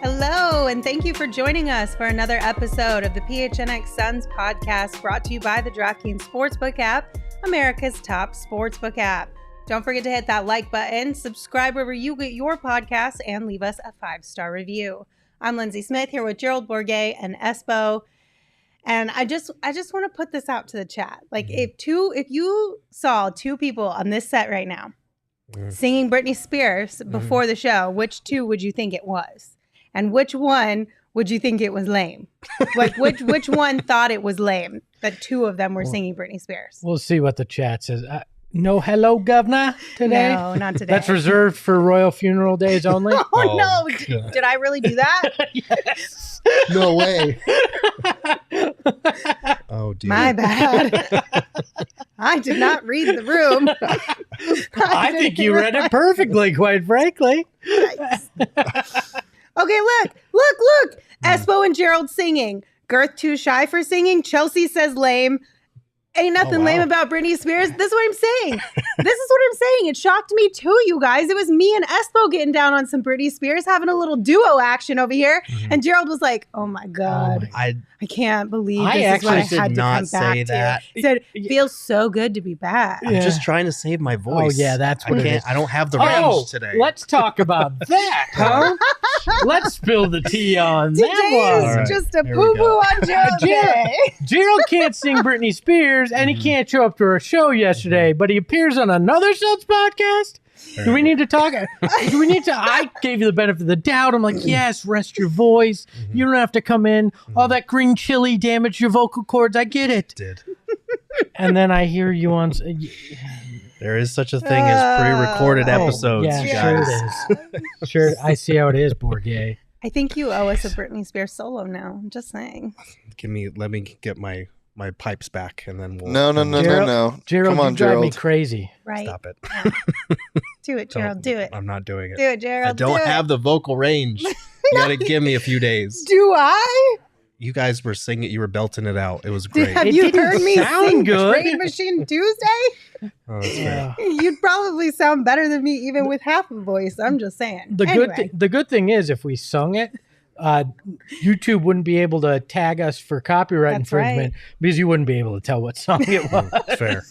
Hello, and thank you for joining us for another episode of the PHNX Suns podcast brought to you by the DraftKings Sportsbook app, America's top sportsbook app. Don't forget to hit that like button, subscribe wherever you get your podcasts, and leave us a 5-star review. I'm Lindsay Smith here with Gerald Bourget and Espo. And I just want to put this out to the chat. Like if you saw two people on this set right now singing Britney Spears before the show, which two would you think it was? And which one would you think it was lame? Like which one thought it was lame that two of them were singing Britney Spears? We'll see what the chat says. No hello, governor, today? No, not today. That's reserved for royal funeral days only? Oh no. Did I really do that? Yes. No way. Oh, dear. My bad. I did not read the room. I think you read it perfectly, quite frankly. Nice. Okay, look. Espo and Gerald singing. Girth too shy for singing. Chelsea says lame. Ain't nothing lame about Britney Spears. This is what I'm saying. It shocked me too, you guys. It was me and Espo getting down on some Britney Spears, having a little duo action over here. And Gerald was like, oh my God. I can't believe this is what I had to come back to. He said, feels so good to be back. I'm just trying to save my voice. Oh, yeah, that's what it is. I don't have the range today. Let's talk about that, huh? Let's spill the tea on Today that one. is just a poo-poo on Gerald day. Gerald can't sing Britney Spears, and he can't show up to our show yesterday, but he appears on another Suns podcast. Do we need to talk? I gave you the benefit of the doubt. I'm like, yes, rest your voice. You don't have to come in. All that green chili damaged your vocal cords. I get it. And then I hear you on. There is such a thing as pre-recorded episodes, yeah, guys. Sure it is. Sure, I see how it is, Bourget. I think you owe us a Britney Spears solo now. I'm just saying. Let me get my pipes back, and then we'll. No. Gerald, Come on, you drive me Gerald. crazy. Right. Stop it. Yeah. Do it, Gerald. Do it. I'm not doing it. Do it, Gerald. I don't have the vocal range. You gotta give me a few days. Do I? You guys were singing. You were belting it out. It was great. Have It you didn't heard me sound sing good. Train Machine Tuesday? Oh, that's fair. You'd probably sound better than me even with half a voice. I'm just saying. The good thing is, if we sung it, YouTube wouldn't be able to tag us for copyright That's infringement because you wouldn't be able to tell what song it was. Fair.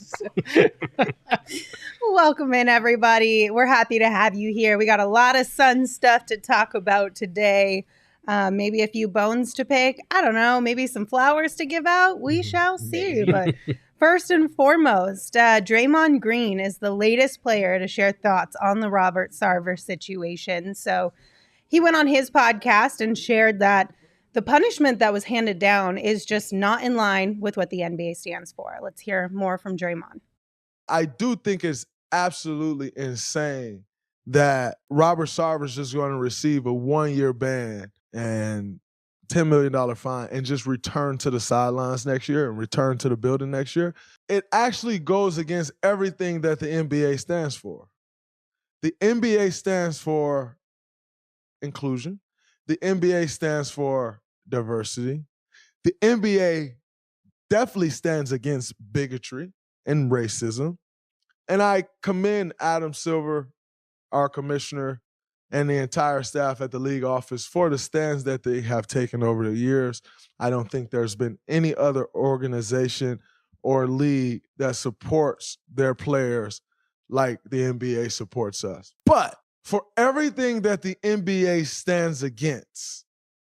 Welcome in, everybody. We're happy to have you here. We got a lot of Sun stuff to talk about today. Maybe a few bones to pick. I don't know. Maybe some flowers to give out. We shall see. But first and foremost, Draymond Green is the latest player to share thoughts on the Robert Sarver situation. So he went on his podcast and shared that the punishment that was handed down is just not in line with what the NBA stands for. Let's hear more from Draymond. I do think it's absolutely insane that Robert Sarver is just going to receive a 1-year ban and $10 million fine and just return to the sidelines next year and return to the building next year. It actually goes against everything that the NBA stands for. The NBA stands for inclusion. The NBA stands for diversity. The NBA definitely stands against bigotry and racism. And I commend Adam Silver, our commissioner, and the entire staff at the league office for the stands that they have taken over the years. I don't think there's been any other organization or league that supports their players like the NBA supports us. But for everything that the NBA stands against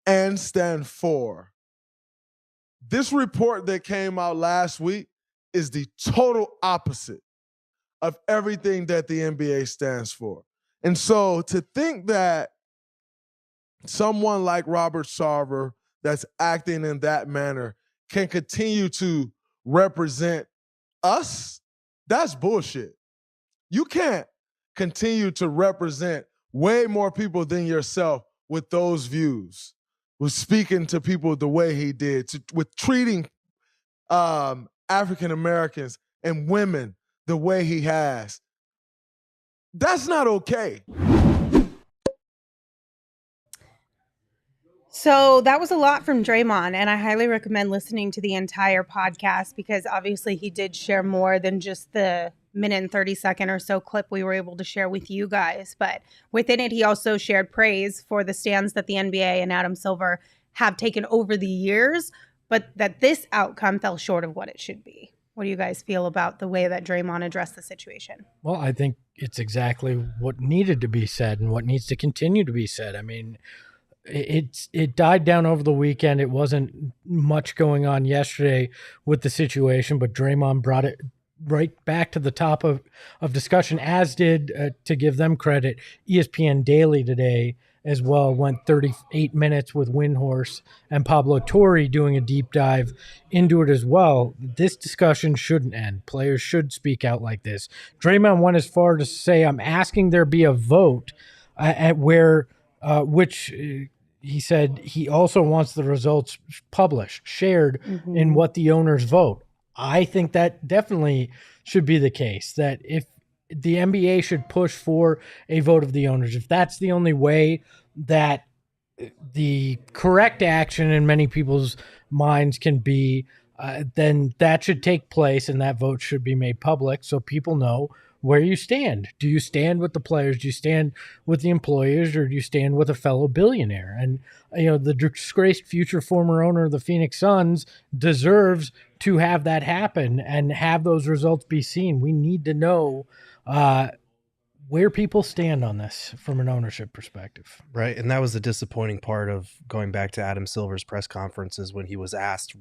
and stand for, this report that came out last week is the total opposite of everything that the NBA stands for. And so to think that someone like Robert Sarver that's acting in that manner can continue to represent us, that's bullshit. You can't continue to represent way more people than yourself with those views, with speaking to people the way he did, with treating African Americans and women the way he has. That's not okay. So that was a lot from Draymond, and I highly recommend listening to the entire podcast because obviously he did share more than just the minute and 30-second or so clip we were able to share with you guys. But within it, he also shared praise for the stands that the NBA and Adam Silver have taken over the years, but that this outcome fell short of what it should be. What do you guys feel about the way that Draymond addressed the situation? Well, I think it's exactly what needed to be said and what needs to continue to be said. I mean, it died down over the weekend. It wasn't much going on yesterday with the situation, but Draymond brought it right back to the top of discussion, as did, to give them credit, ESPN Daily today as well. Went 38 minutes with Windhorse and Pablo Torre doing a deep dive into it as well. This discussion shouldn't end. Players should speak out like this. Draymond went as far to say, I'm asking there be a vote at where, which he said he also wants the results published, shared in what the owners vote. I think that definitely should be the case, that if the NBA should push for a vote of the owners, if that's the only way that the correct action in many people's minds can be, then that should take place and that vote should be made public so people know where you stand. Do you stand with the players? Do you stand with the employers, or do you stand with a fellow billionaire? And, the disgraced future former owner of the Phoenix Suns deserves to have that happen and have those results be seen. We need to know where people stand on this from an ownership perspective. Right. And that was the disappointing part of going back to Adam Silver's press conferences when he was asked,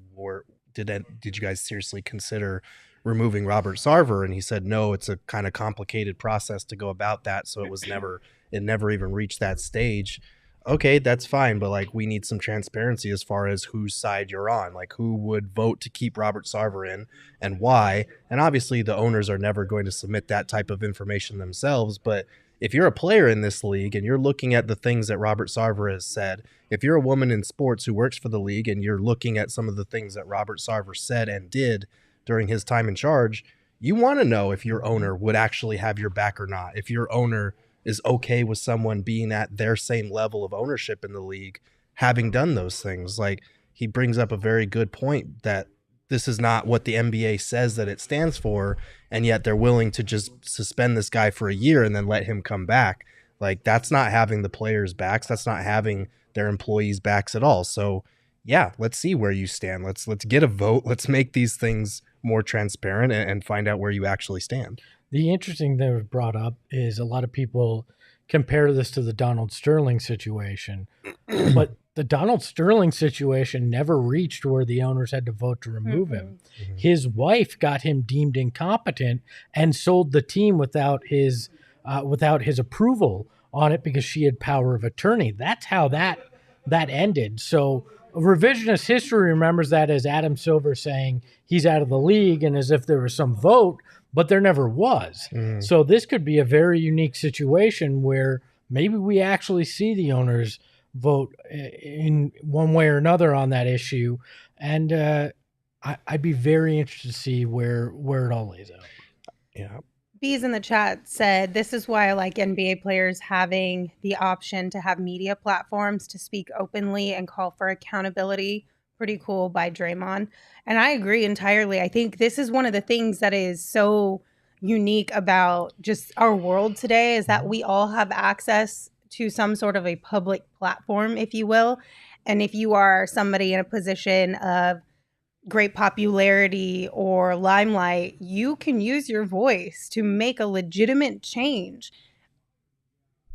did you guys seriously consider removing Robert Sarver? And he said, no, it's a kind of complicated process to go about that. So it never even reached that stage. Okay, that's fine. But we need some transparency as far as whose side you're on, who would vote to keep Robert Sarver in and why. And obviously the owners are never going to submit that type of information themselves. But if you're a player in this league and you're looking at the things that Robert Sarver has said, if you're a woman in sports who works for the league and you're looking at some of the things that Robert Sarver said and did during his time in charge, you want to know if your owner would actually have your back or not. If your owner is okay with someone being at their same level of ownership in the league, having done those things. He brings up a very good point that this is not what the NBA says that it stands for, and yet they're willing to just suspend this guy for a year and then let him come back. That's not having the players' backs. That's not having their employees' backs at all. So yeah, let's see where you stand. Let's get a vote. Let's make these things more transparent and find out where you actually stand. The interesting thing that was brought up is a lot of people compare this to the Donald Sterling situation, but the Donald Sterling situation never reached where the owners had to vote to remove him. His wife got him deemed incompetent and sold the team without his approval on it because she had power of attorney. That's how that ended. So revisionist history remembers that as Adam Silver saying he's out of the league and as if there was some vote, but there never was. So this could be a very unique situation where maybe we actually see the owners vote in one way or another on that issue. And I'd be very interested to see where it all lays out. Yeah. Bees in the chat said, this is why I like NBA players having the option to have media platforms to speak openly and call for accountability. Pretty cool by Draymond. And I agree entirely. I think this is one of the things that is so unique about just our world today is that we all have access to some sort of a public platform, if you will. And if you are somebody in a position of great popularity or limelight, you can use your voice to make a legitimate change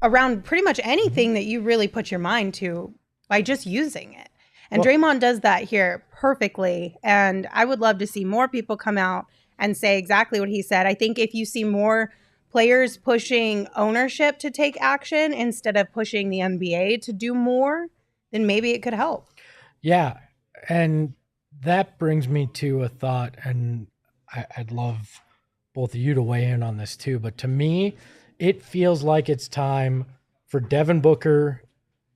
around pretty much anything that you really put your mind to by just using it. And Draymond does that here perfectly. And I would love to see more people come out and say exactly what he said. I think if you see more players pushing ownership to take action instead of pushing the NBA to do more, then maybe it could help. Yeah. And that brings me to a thought, and I'd love both of you to weigh in on this too. But to me, it feels like it's time for Devin Booker,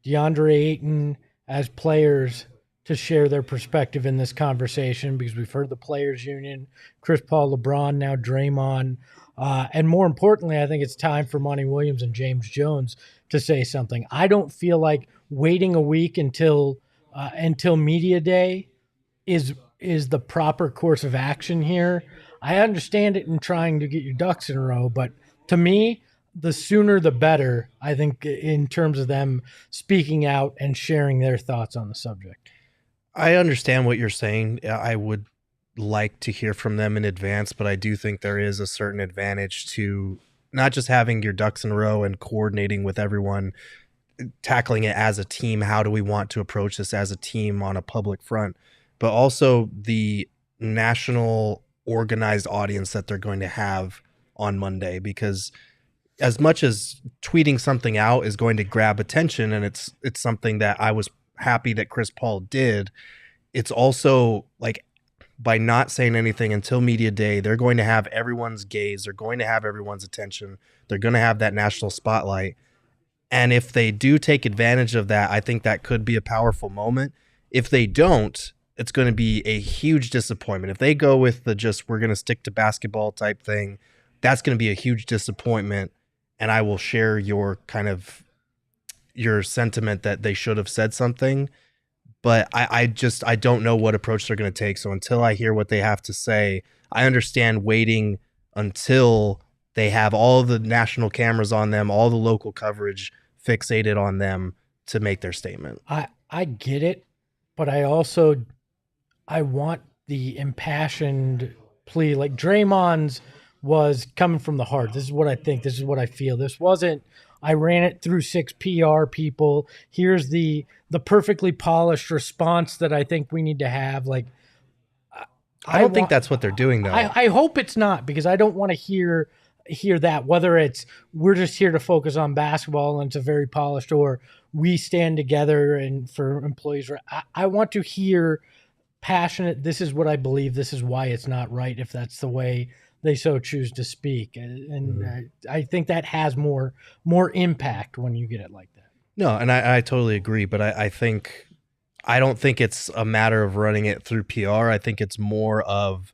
DeAndre Ayton as players to share their perspective in this conversation, because we've heard the players union, Chris Paul, LeBron, now Draymond. And more importantly, I think it's time for Monty Williams and James Jones to say something. I don't feel like waiting a week until media day is the proper course of action here. I understand it in trying to get your ducks in a row, but to me, the sooner the better, I think, in terms of them speaking out and sharing their thoughts on the subject. I understand what you're saying. I would like to hear from them in advance, but I do think there is a certain advantage to not just having your ducks in a row and coordinating with everyone, tackling it as a team. How do we want to approach this as a team on a public front, but also the national organized audience that they're going to have on Monday, because as much as tweeting something out is going to grab attention, and it's something that I was happy that Chris Paul did, it's also like, by not saying anything until media day, they're going to have everyone's gaze, they're going to have everyone's attention, they're going to have that national spotlight. And if they do take advantage of that, I think that could be a powerful moment. If they don't, it's going to be a huge disappointment. If they go with the just, we're going to stick to basketball type thing, that's going to be a huge disappointment. And I will share your your sentiment that they should have said something. But I don't know what approach they're going to take. So until I hear what they have to say, I understand waiting until they have all the national cameras on them, all the local coverage fixated on them to make their statement. I get it, but I want the impassioned plea. Like Draymond's was coming from the heart. This is what I think. This is what I feel. This wasn't, I ran it through 6 PR people. Here's the perfectly polished response that I think we need to have. Like, I don't think that's what they're doing, though. I hope it's not, because I don't want to hear that, whether it's we're just here to focus on basketball and it's a very polished, or we stand together and for employees. I want to hear passionate, this is what I believe, this is why it's not right, if that's the way they so choose to speak. And I think that has more impact when you get it like that. No, and I totally agree, but I don't think it's a matter of running it through PR. I think it's more of,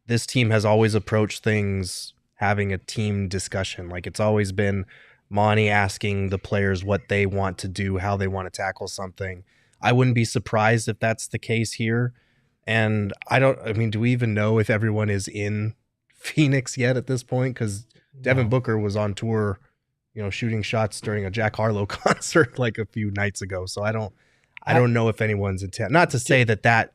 this team has always approached things having a team discussion. Like, it's always been Monty asking the players what they want to do, how they want to tackle something. I wouldn't be surprised if that's the case here. And do we even know if everyone is in Phoenix yet at this point? Because Devin Booker was on tour, shooting shots during a Jack Harlow concert like a few nights ago. So I don't know if anyone's in town. Not to say that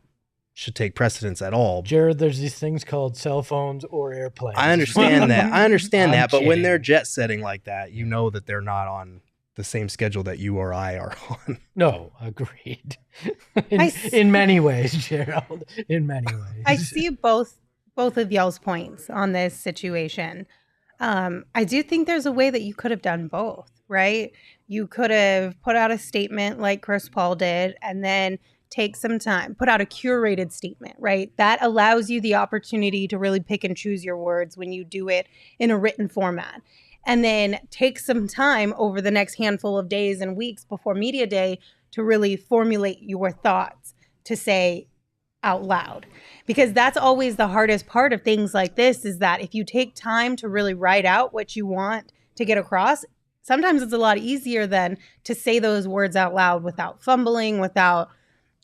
should take precedence at all. Jared, there's these things called cell phones or airplanes. I understand that. But when kidding. they're jet setting like that, you know that they're not on the same schedule that you or I are on. No, agreed. In many ways, Gerald. In many ways. I see both of y'all's points on this situation. I do think there's a way that you could have done both, right? You could have put out a statement like Chris Paul did, and then take some time, put out a curated statement, right? That allows you the opportunity to really pick and choose your words when you do it in a written format. And then take some time over the next handful of days and weeks before media day to really formulate your thoughts to say out loud. Because that's always the hardest part of things like this, is that if you take time to really write out what you want to get across, sometimes it's a lot easier than to say those words out loud without fumbling, without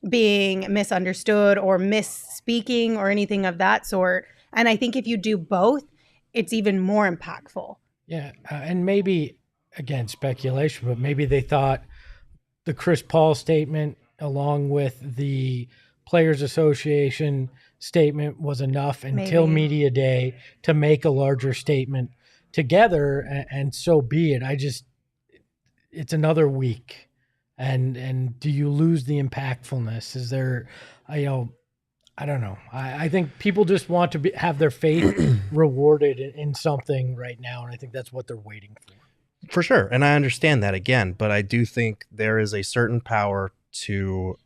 being misunderstood or misspeaking or anything of that sort. And I think if you do both, it's even more impactful. Yeah, and maybe, again, speculation, but maybe they thought the Chris Paul statement along with the Players Association statement was enough until media day to make a larger statement together, and so be it. It's another week, and do you lose the impactfulness? Is there, I don't know. I think people just want to have their faith rewarded in something right now, and I think that's what they're waiting for. For sure, and I understand that again, but I do think there is a certain power to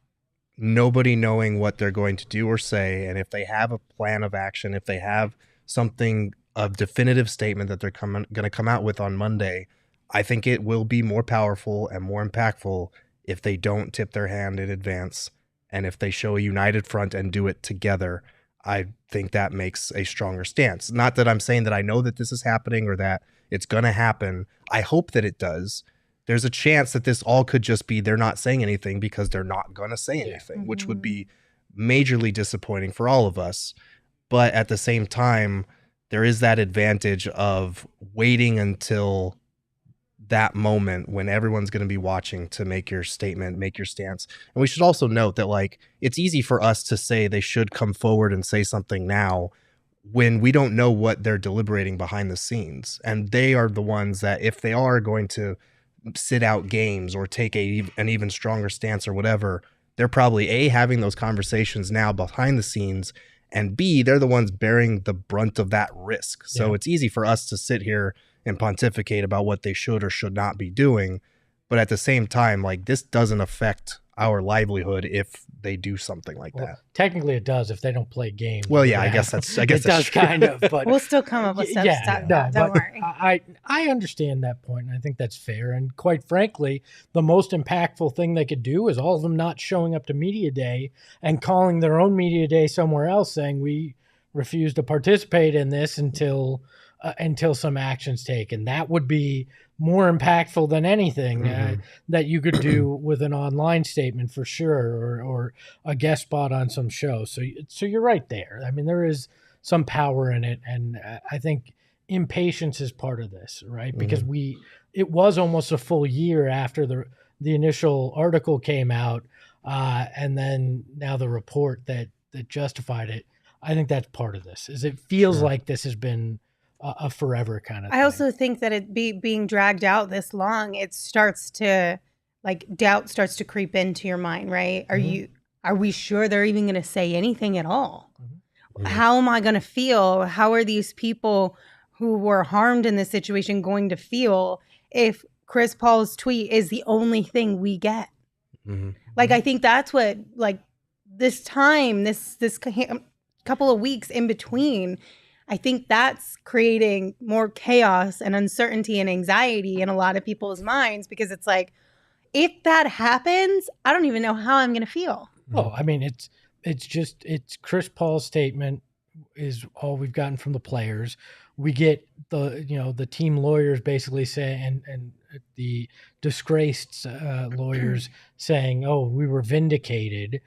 nobody knowing what they're going to do or say, and if they have a plan of action, if they have something, a definitive statement that they're going to come out with on Monday, I think it will be more powerful and more impactful if they don't tip their hand in advance. And if they show a united front and do it together, I think that makes a stronger stance. Not that I'm saying that I know that this is happening or that it's going to happen. I hope that it does. There's a chance that this all could just be they're not saying anything because they're not going to say anything, which would be majorly disappointing for all of us. But at the same time, there is that advantage of waiting until that moment when everyone's going to be watching to make your statement, make your stance. And we should also note that, like, it's easy for us to say they should come forward and say something now when we don't know what they're deliberating behind the scenes. And they are the ones that, if they are going to sit out games or take an even stronger stance or whatever, they're probably A, having those conversations now behind the scenes, and B, they're the ones bearing the brunt of that risk. So it's easy for us to sit here and pontificate about what they should or should not be doing. But at the same time, like, this doesn't affect our livelihood if they do something like that. Technically it does if they don't play games. Well, yeah, I guess that's it does true. kind of, but we'll still come up with stuff. Don't worry. I understand that point, and I think that's fair. And quite frankly, the most impactful thing they could do is all of them not showing up to media day and calling their own media day somewhere else, saying we refuse to participate in this until some action's taken. That would be more impactful than anything that you could do with an online statement, for sure, or a guest spot on some show. So you're right there. I mean, there is some power in it, and I think impatience is part of this, right? Because it was almost a full year after the initial article came out, and then now the report that justified it. I think that's part of this. Is it feels like this has been a forever kind of thing. I also think that it being dragged out this long, it starts to, like, doubt starts to creep into your mind, right? Are we sure they're even going to say anything at all? How am I going to feel? How are these people who were harmed in this situation going to feel if Chris Paul's tweet is the only thing we get? Like, I think that's what, like, this time, this couple of weeks in between, I think that's creating more chaos and uncertainty and anxiety in a lot of people's minds, because it's like, if that happens, I don't even know how I'm going to feel. Oh, I mean, it's Chris Paul's statement is all we've gotten from the players. We get the team lawyers basically saying, and the disgraced lawyers saying, "Oh, we were vindicated."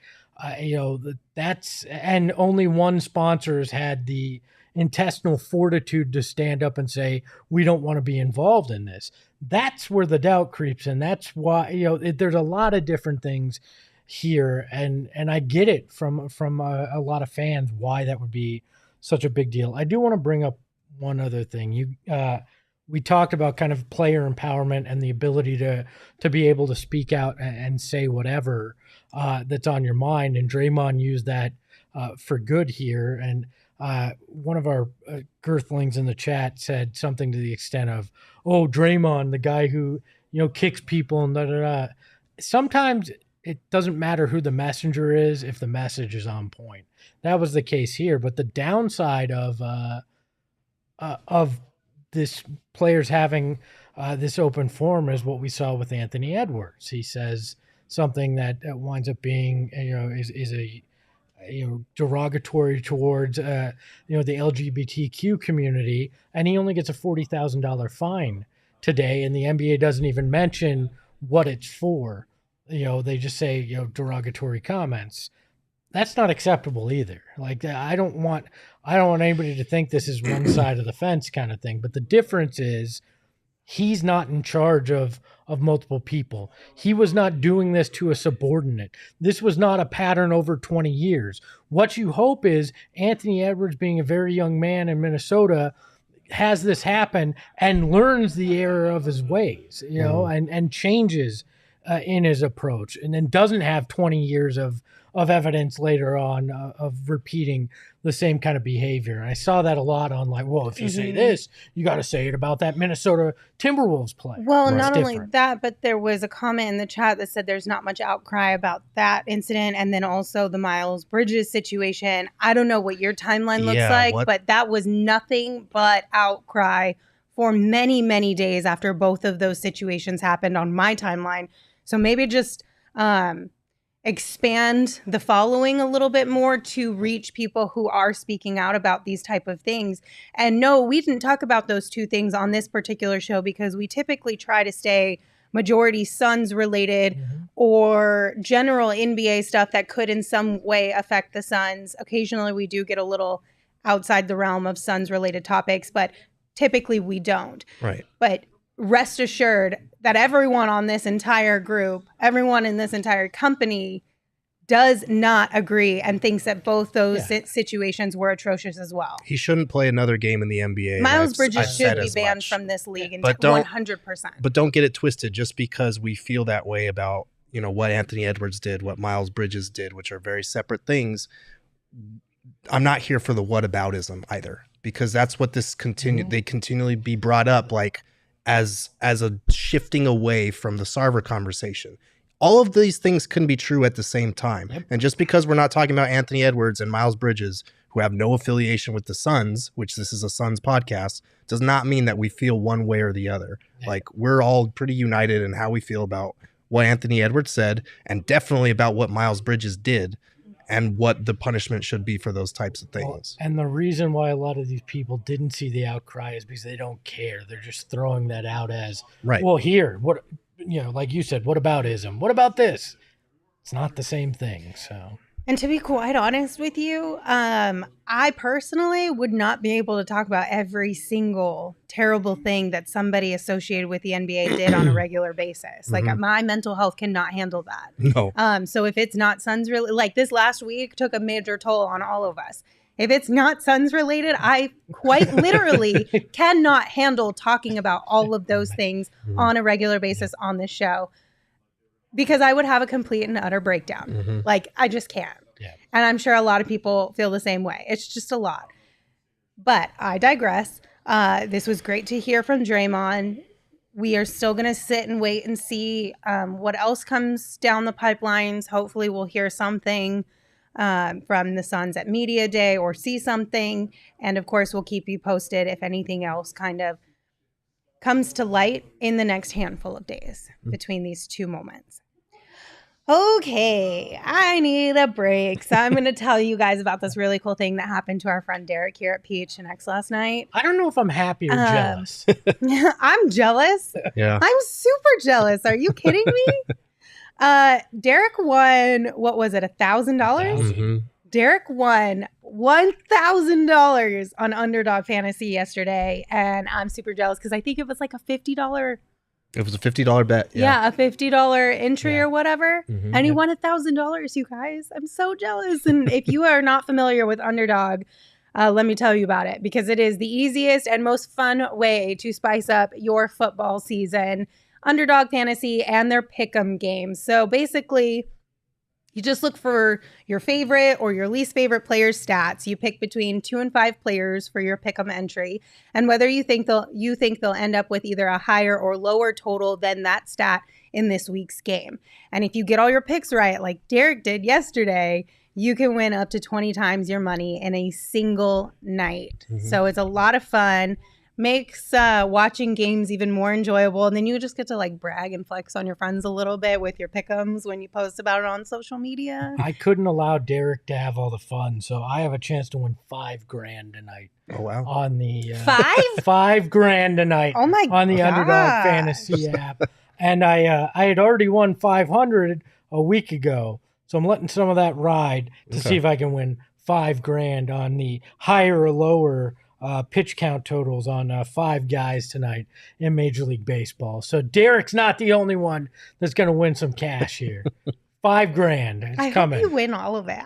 That's, and only one sponsor has had the intestinal fortitude to stand up and say, we don't want to be involved in this. That's where the doubt creeps in. That's why, there's a lot of different things here. And I get it from a lot of fans, why that would be such a big deal. I do want to bring up one other thing. We talked about kind of player empowerment and the ability to be able to speak out and say whatever that's on your mind. And Draymond used that for good here. And one of our girthlings in the chat said something to the extent of, "Oh, Draymond, the guy who, kicks people and da-da-da." Sometimes it doesn't matter who the messenger is if the message is on point. That was the case here. But the downside of this players having this open forum is what we saw with Anthony Edwards. He says something that winds up being, is a derogatory towards the LGBTQ community, and he only gets a $40,000 fine today, and the NBA doesn't even mention what it's for. They just say derogatory comments. That's not acceptable either. Like, I don't want anybody to think this is one side of the fence kind of thing. But the difference is he's not in charge of multiple people. He was not doing this to a subordinate. This was not a pattern over 20 years. What you hope is Anthony Edwards, being a very young man in Minnesota, has this happen and learns the error of his ways, and changes in his approach, and then doesn't have 20 years of evidence later on of repeating the same kind of behavior. And I saw that a lot on, like, well, if you say this, you got to say it about that Minnesota Timberwolves play. Well, not only that, but there was a comment in the chat that said there's not much outcry about that incident. And then also the Miles Bridges situation. I don't know what your timeline looks like, but that was nothing but outcry for many, many days after both of those situations happened on my timeline. So maybe just expand the following a little bit more to reach people who are speaking out about these type of things. And no, we didn't talk about those two things on this particular show because we typically try to stay majority Suns related or general NBA stuff that could in some way affect the Suns. Occasionally we do get a little outside the realm of Suns related topics, but typically we don't. Right. But rest assured that everyone on this entire group, everyone in this entire company does not agree and thinks that both those situations were atrocious as well. He shouldn't play another game in the NBA. Miles Bridges should be banned from this league, and 100%. But don't get it twisted. Just because we feel that way about, you know, what Anthony Edwards did, what Miles Bridges did, which are very separate things, I'm not here for the whataboutism either, because that's what this they continually be brought up like as a shifting away from the Sarver conversation. All of these things can be true at the same time. Yep. And just because we're not talking about Anthony Edwards and Miles Bridges, who have no affiliation with the Suns, which this is a Suns podcast, does not mean that we feel one way or the other. Yep. Like, we're all pretty united in how we feel about what Anthony Edwards said, and definitely about what Miles Bridges did, and what the punishment should be for those types of things. And the reason why a lot of these people didn't see the outcry is because they don't care. They're just throwing that out as, right. Well, here, what, you know, like you said, what aboutism? What about this? It's not the same thing. So, and to be quite honest with you, I personally would not be able to talk about every single terrible thing that somebody associated with the NBA did on a regular basis. Like, my mental health cannot handle that. No. So if it's not Suns related, like this last week took a major toll on all of us. If it's not Suns related, I quite literally cannot handle talking about all of those things on a regular basis on this show, because I would have a complete and utter breakdown. Like, I just can't. Yeah. And I'm sure a lot of people feel the same way. It's just a lot. But I digress. This was great to hear from Draymond. We are still going to sit and wait and see what else comes down the pipelines. Hopefully we'll hear something from the Suns at Media Day, or see something. And of course, we'll keep you posted if anything else kind of comes to light in the next handful of days between these two moments. Okay, I need a break. So I'm going to tell you guys about this really cool thing that happened to our friend Derek here at PHNX last night. I don't know if I'm happy or jealous. I'm jealous. Yeah. I'm super jealous. Are you kidding me? Derek won, what was it, $1,000? Derek won $1,000 on Underdog Fantasy yesterday, and I'm super jealous because I think it was like a $50. It was a $50 bet. Yeah, a $50 entry or whatever, and he won $1,000. You guys, I'm so jealous. And if you are not familiar with Underdog, let me tell you about it, because it is the easiest and most fun way to spice up your football season. Underdog Fantasy and their pick'em games. So basically, you just look for your favorite or your least favorite player's stats. You pick between 2 and 5 players for your pick'em entry, and whether you think they'll end up with either a higher or lower total than that stat in this week's game. And if you get all your picks right, like Derek did yesterday, you can win up to 20 times your money in a single night. So it's a lot of fun. Makes watching games even more enjoyable, and then you just get to like brag and flex on your friends a little bit with your pick'ems when you post about it on social media. I couldn't allow Derek to have all the fun, so I have a chance to win $5,000 tonight. Oh wow! On the $5,000 tonight. Oh my on the gosh. Underdog Fantasy app, and I had already won $500 a week ago, so I'm letting some of that ride to see if I can win $5,000 on the higher or lower pitch count totals on 5 guys tonight in Major League Baseball. So Derek's not the only one that's going to win some cash here. $5,000. It's coming. I hope you win all of it.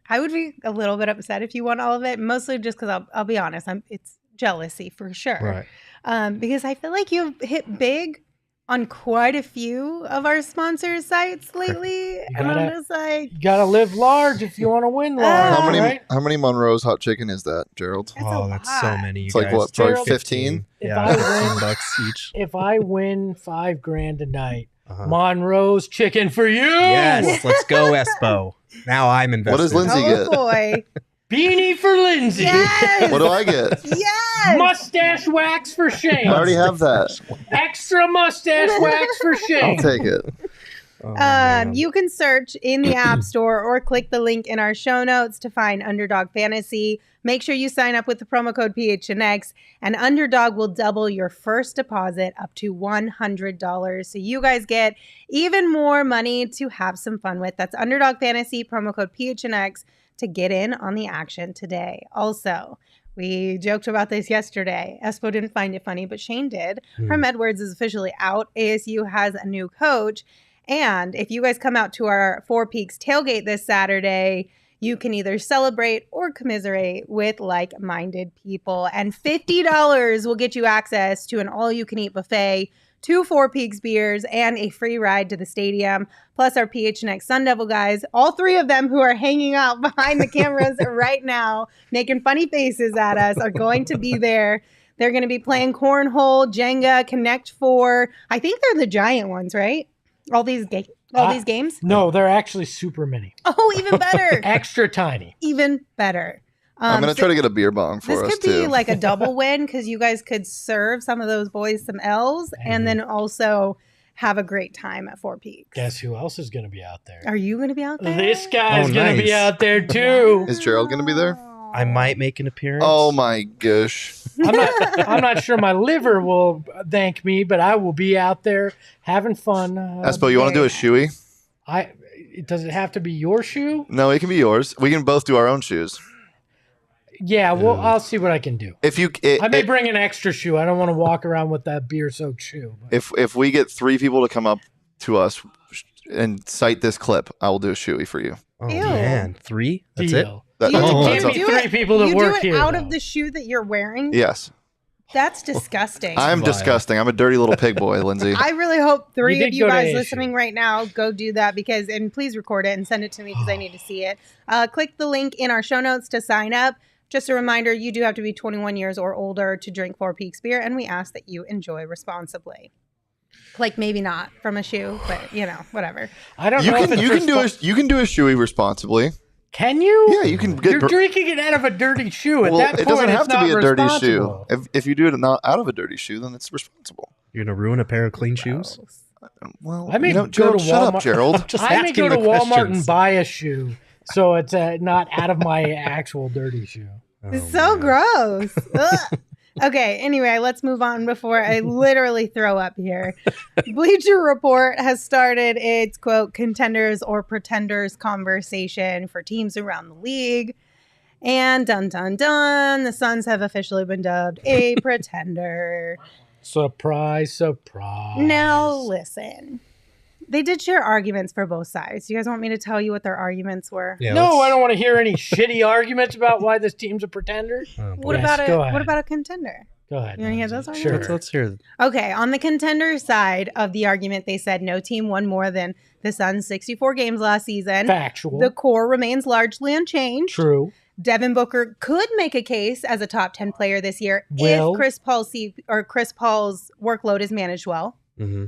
I would be a little bit upset if you won all of it, mostly just because I'll be honest, it's jealousy for sure. Right. Because I feel like you've hit big on quite a few of our sponsor sites lately. And I'm just like, you gotta live large if you want to win large. How many Monroe's hot chicken is that, Gerald? That's so many. It's like what, probably 15? Yeah, $15 each. If I win $5,000 tonight, Monroe's chicken for you. Yes, let's go, Espo. Now I'm invested. What does Lindsay get? Oh boy. Beanie for Lindsay. Yes. What do I get? Yes. Mustache wax for Shane. I already have that. Extra mustache wax for Shane. I'll take it. You can search in the App Store or click the link in our show notes to find Underdog Fantasy. Make sure you sign up with the promo code PHNX, and Underdog will double your first deposit up to $100. So you guys get even more money to have some fun with. That's Underdog Fantasy, promo code PHNX, to get in on the action today. Also, we joked about this yesterday. Espo didn't find it funny, but Shane did. Herm Edwards is officially out. ASU has a new coach. And if you guys come out to our Four Peaks tailgate this Saturday, you can either celebrate or commiserate with like-minded people. And $50 will get you access to an all-you-can-eat buffet, 2 Four Peaks beers, and a free ride to the stadium. Plus our PHNX Sun Devil guys, all 3 of them who are hanging out behind the cameras right now, making funny faces at us, are going to be there. They're going to be playing cornhole, Jenga, Connect 4. I think they're the giant ones, right? All these games? No, they're actually super mini. Oh, even better. Extra tiny. Even better. I'm going to try to get a beer bong for us, This could be like a double win because you guys could serve some of those boys some L's and then also have a great time at Four Peaks. Guess who else is going to be out there? Are you going to be out there? This guy's Oh, going to be nice. out there too. Is Gerald going to be there? I might make an appearance. Oh my gosh. I'm not sure my liver will thank me, but I will be out there having fun. Espo, you want to do a shoey? Does it have to be your shoe? No, it can be yours. We can both do our own shoes. Yeah, well, I'll see what I can do. If you, I may bring an extra shoe. I don't want to walk around with that beer-soaked shoe. But. if we get 3 people to come up to us and cite this clip, I will do a shoey for you. Oh, Ew. man. 3? That's it? Deal. That- You that's- Oh, that's give all. me 3 people that you work do it here. out though. of the shoe that you're wearing? Yes. That's disgusting. I'm Vile. disgusting. I'm a dirty little pig boy, Lindsay. I really hope 3 You did of you go to guys ASU. listening right now go do that and please record it and send it to me because I need to see it. Click the link in our show notes to sign up. Just a reminder, you do have to be 21 years or older to drink Four Peaks beer, and we ask that you enjoy responsibly. Like maybe not from a shoe, but whatever. I don't You know if can it's you can do a shoey responsibly. Can you? Yeah, you can get. You're drinking it out of a dirty shoe. At Well, that point, it doesn't have it's to be not a dirty shoe. responsible. If you do it not out of a dirty shoe, then it's responsible. You're going to ruin a pair of clean shoes? Well, I may go Gerald, to shut up, Walmart. Gerald. Just I may asking go to the Walmart questions. and buy a shoe, so it's not out of my actual dirty shoe. It's so gross. Ugh. Okay, anyway, let's move on before I literally throw up here. Bleacher Report has started its, quote, contenders or pretenders conversation for teams around the league. And dun, dun, dun, the Suns have officially been dubbed a pretender. Surprise, surprise. Now, listen. They did share arguments for both sides. You guys want me to tell you what their arguments were? Yeah, No, I don't want to hear any shitty arguments about why this team's a pretender. What Yes, about go What ahead. about a contender? Go ahead. You wanna hear Lindsay. those Sure. arguments? Let's hear. Okay, on the contender side of the argument, they said no team won more than the Suns' 64 games last season. Factual. The core remains largely unchanged. True. Devin Booker could make a case as a top 10 player this year Will. if Chris Paul's workload is managed well. Mm-hmm.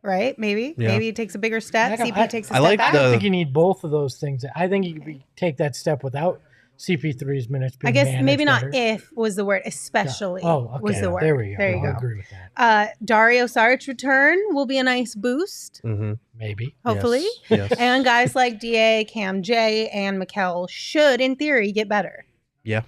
Right? Maybe. Yeah. Maybe he takes a bigger step. I don't- CP takes a I step like back. I don't the- think you need both of those things. I think you could take that step without CP3's minutes being I guess managed maybe not better. if was the word, especially Oh, okay. was the word. There we go. There you I'll go. agree with that. Dario Saric's return will be a nice boost, Mm-hmm. Maybe. hopefully. Yes. And guys like DA, Cam J, and Mikkel should, in theory, get better. Yeah.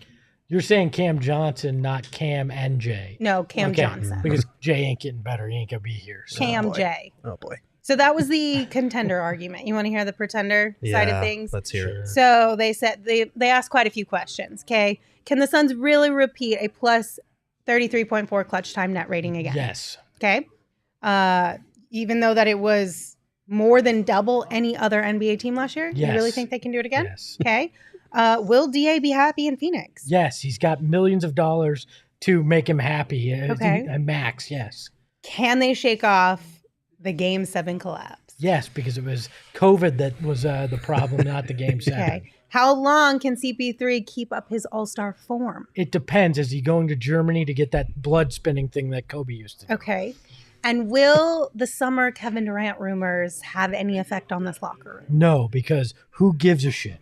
You're saying Cam Johnson, not Cam and Jay. No, Cam Okay. Johnson. Because Jay ain't getting better. He ain't going to be here. So. Cam boy. J. Oh, boy. So that was the contender argument. You want to hear the pretender side of things? Let's hear it. Sure. So they said they asked quite a few questions. Okay, can the Suns really repeat a plus 33.4 clutch time net rating again? Yes. Okay, even though that it was more than double any other NBA team last year. You really Yes. think they can do it again? Yes. Okay. Will DA be happy in Phoenix? Yes. He's got millions of dollars to make him happy. Okay. Max, yes. Can they shake off the Game 7 collapse? Yes, because it was COVID that was the problem, not the Game 7. Okay. How long can CP3 keep up his all-star form? It depends. Is he going to Germany to get that blood spinning thing that Kobe used to do? Okay. And will the summer Kevin Durant rumors have any effect on this locker room? No, because who gives a shit?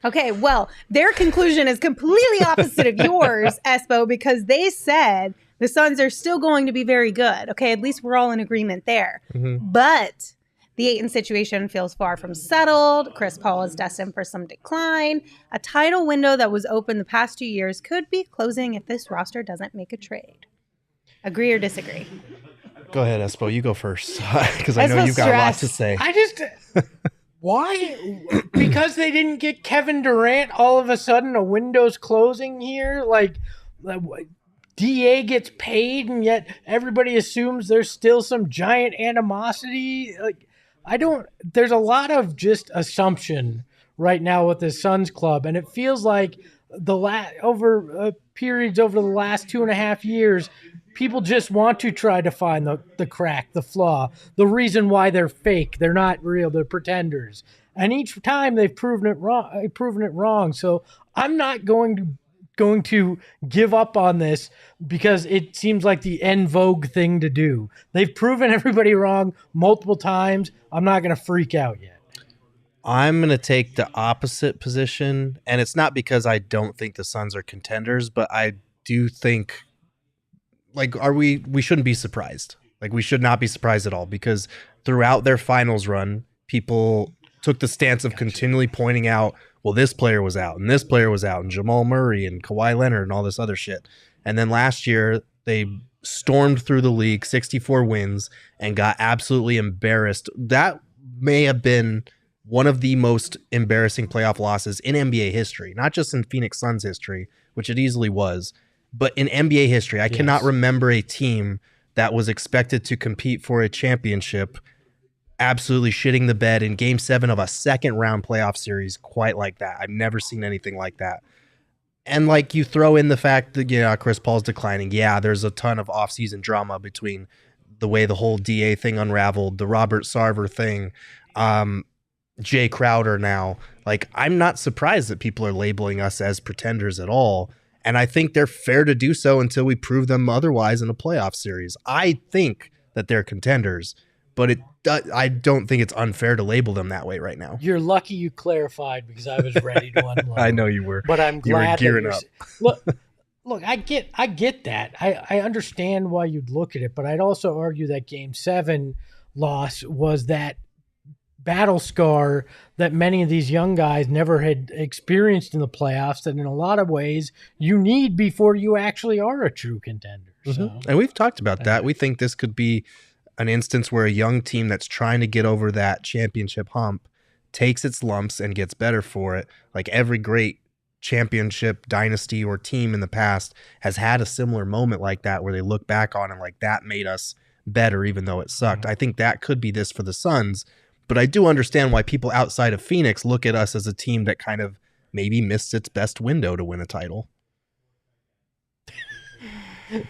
Okay, well, their conclusion is completely opposite of yours, Espo, because they said the Suns are still going to be very good. Okay, at least we're all in agreement there. Mm-hmm. But the Ayton situation feels far from settled. Chris Paul is destined for some decline. A title window that was open the past 2 years could be closing if this roster doesn't make a trade. Agree or disagree? Go ahead, Espo. You go first, because I know Espo's you've got a lot to stressed. say. I just Why? Because they didn't get Kevin Durant, all of a sudden a window's closing here? Like, DA gets paid, and yet everybody assumes there's still some giant animosity. Like, there's a lot of just assumption right now with the Suns club, and it feels like periods over the last 2.5 years, people just want to try to find the crack, the flaw, the reason why they're fake. They're not real. They're pretenders. And each time they've proven it wrong. So I'm not going to give up on this because it seems like the en vogue thing to do. They've proven everybody wrong multiple times. I'm not going to freak out yet. I'm going to take the opposite position, and it's not because I don't think the Suns are contenders, but I do think, like, we shouldn't be surprised. Like, we should not be surprised at all, because throughout their finals run, people took the stance of continually pointing out, well, this player was out, and this player was out, and Jamal Murray and Kawhi Leonard and all this other shit. And then last year, they stormed through the league, 64 wins, and got absolutely embarrassed. That may have been one of the most embarrassing playoff losses in NBA history, not just in Phoenix Suns history, which it easily was, but in NBA history. I cannot remember a team that was expected to compete for a championship absolutely shitting the bed in Game 7 of a second-round playoff series quite like that. I've never seen anything like that. And, like, you throw in the fact that, Chris Paul's declining. Yeah, there's a ton of offseason drama between the way the whole DA thing unraveled, the Robert Sarver thing, Jay Crowder now. Like, I'm not surprised that people are labeling us as pretenders at all. And I think they're fair to do so until we prove them otherwise in a playoff series. I think that they're contenders, but I don't think it's unfair to label them that way right now. You're lucky you clarified, because I was ready to unload. I know you were. But I'm glad you were gearing up. Look, I get that. I understand why you'd look at it, but I'd also argue that Game 7 loss was that battle scar that many of these young guys never had experienced in the playoffs, that in a lot of ways you need before you actually are a true contender. So, and we've talked about that. We think this could be an instance where a young team that's trying to get over that championship hump takes its lumps and gets better for it. Like, every great championship dynasty or team in the past has had a similar moment like that, where they look back on it like, that made us better even though it sucked. I think that could be this for the Suns. But I do understand why people outside of Phoenix look at us as a team that kind of maybe missed its best window to win a title.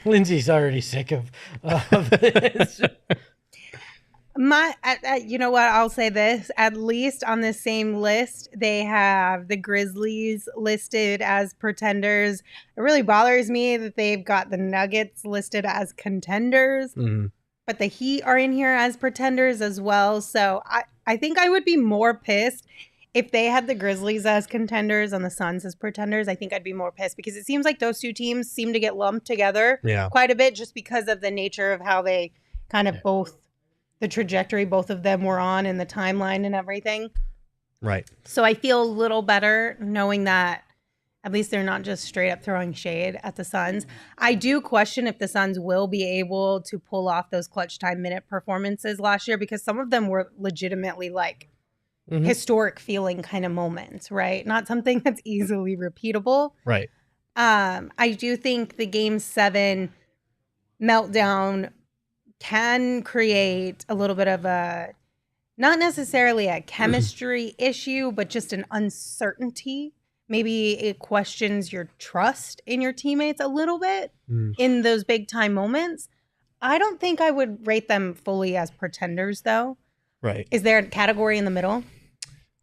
Lindsay's already sick of this. You know what? I'll say this. At least on the same list, they have the Grizzlies listed as pretenders. It really bothers me that they've got the Nuggets listed as contenders. Mm-hmm. But the Heat are in here as pretenders as well. So I think I would be more pissed if they had the Grizzlies as contenders and the Suns as pretenders. I think I'd be more pissed, because it seems like those two teams seem to get lumped together quite a bit, just because of the nature of how they kind of the trajectory both of them were on in the timeline and everything. Right. So I feel a little better knowing that at least they're not just straight up throwing shade at the Suns. I do question if the Suns will be able to pull off those clutch time minute performances last year, because some of them were legitimately like historic feeling kind of moments, right? Not something that's easily repeatable. Right. I do think the Game 7 meltdown can create a little bit of a, not necessarily a chemistry issue, but just an uncertainty. Maybe it questions your trust in your teammates a little bit in those big time moments. I don't think I would rate them fully as pretenders, though. Right. Is there a category in the middle?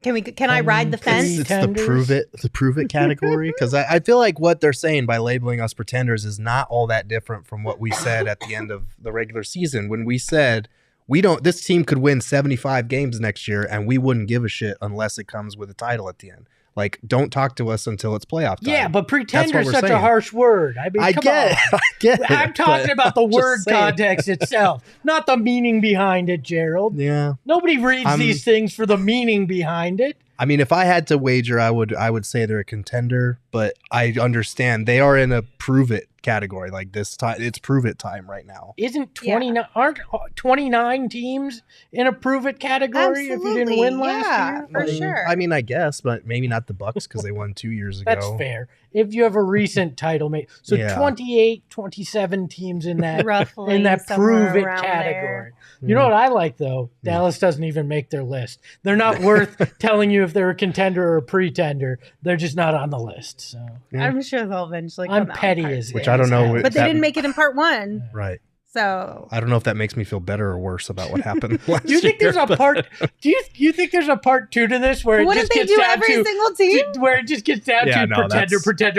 Can I ride the fence? It's the prove it category, because I feel like what they're saying by labeling us pretenders is not all that different from what we said at the end of the regular season, when we said this team could win 75 games next year and we wouldn't give a shit unless it comes with a title at the end. Like, don't talk to us until it's playoff time. Yeah, but pretender is such a harsh word. I mean, I get it. I'm talking about the word context itself, not the meaning behind it, Gerald. Yeah. Nobody reads these things for the meaning behind it. I mean, if I had to wager, I would say they're a contender, but I understand they are in a prove it category. Like this time, it's prove it time right now. Isn't 29 aren't 29 teams in a prove it category if you didn't win last year? For sure. I mean, I guess, but maybe not the Bucks because they won 2 years ago. That's fair. If you have a recent title mate. So Yeah. 28, 27 teams in that Roughly in that somewhere prove it around category. there. You know what I like though? Dallas doesn't even make their list. They're not worth telling you if they're a contender or a pretender. They're just not on the list. So I'm sure they'll eventually come I'm out petty in part as Which two. I don't know. But they that- didn't make it in part 1. Right. So I don't know if that makes me feel better or worse about what happened last Do you think year, there's a but- part? Do you think there's a part 2 to this where it wouldn't just they gets do down every to single team? where it just gets down Yeah, to no,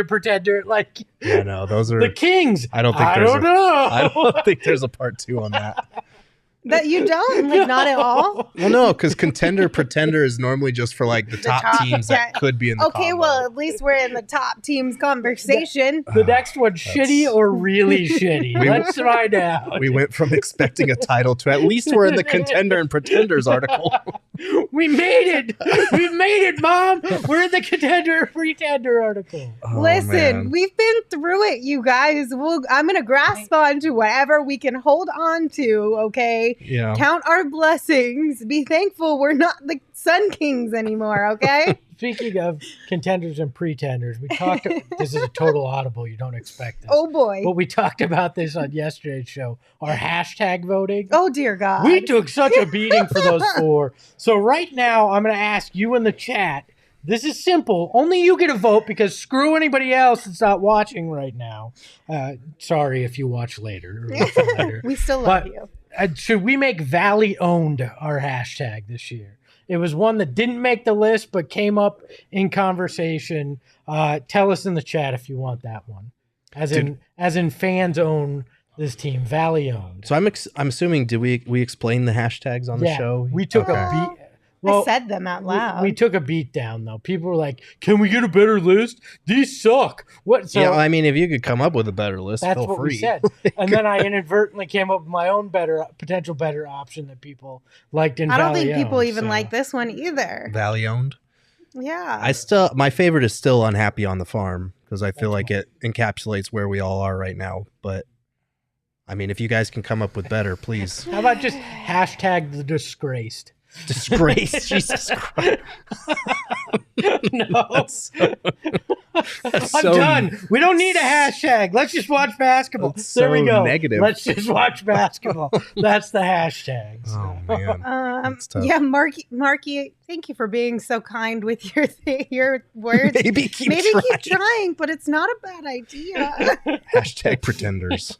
pretender, like Yeah, no, those are. the Kings? I don't think I there's don't a- know. I don't think there's a part 2 on that. That you don't? Like, not at all? Well, no, because contender pretender is normally just for like the top top, teams that yeah. could be in the Okay, combo. well, at least we're in the top teams conversation. The next one, shitty or really shitty? We- Let's find out. We went from expecting a title to at least we're in the contender and pretenders article. We made it. We made it, Mom. We're in the contender pretender article. Oh, Listen, man. we've been through it, you guys. I'm going to grasp on to whatever we can hold on to, okay? Yeah. Count our blessings. Be thankful we're not the Sun Kings anymore, okay? Speaking of contenders and pretenders, we talked. This is a total audible. You don't expect this. Oh, boy. But we talked about this on yesterday's show. Our hashtag voting. Oh, dear God. We took such a beating for those 4. So right now, I'm going to ask you in the chat. This is simple. Only you get a vote because screw anybody else that's not watching right now. Sorry if you watch later. Or listen later. We still love But- you. Should we make Valley owned our hashtag this year? It was one that didn't make the list but came up in conversation. Tell us in the chat if you want that one. As in fans own this team, Valley owned. So I'm assuming did we explain the hashtags on the show? We took Okay. a beat. I said them out we- loud. We took a beat down though. People were like, "Can we get a better list? These suck." What? So yeah, I mean, if you could come up with a better list, that's feel what free. we said. And then I inadvertently came up with my own potential better option that people liked in I don't Valley think people owned, even so. like this one either. Valley owned. Yeah. My favorite is still Unhappy on the Farm because I feel like it encapsulates where we all are right now. But I mean, if you guys can come up with better, please. How about just hashtag the disgraced? Disgrace, Jesus Christ. No. I'm so- done. We don't need a hashtag. Let's just watch basketball. That's There we so go. negative. Let's just watch basketball. That's the hashtag. Oh man, That's tough. yeah, Marky, thank you for being so kind with your words. Maybe keep trying, but it's not a bad idea. Hashtag pretenders.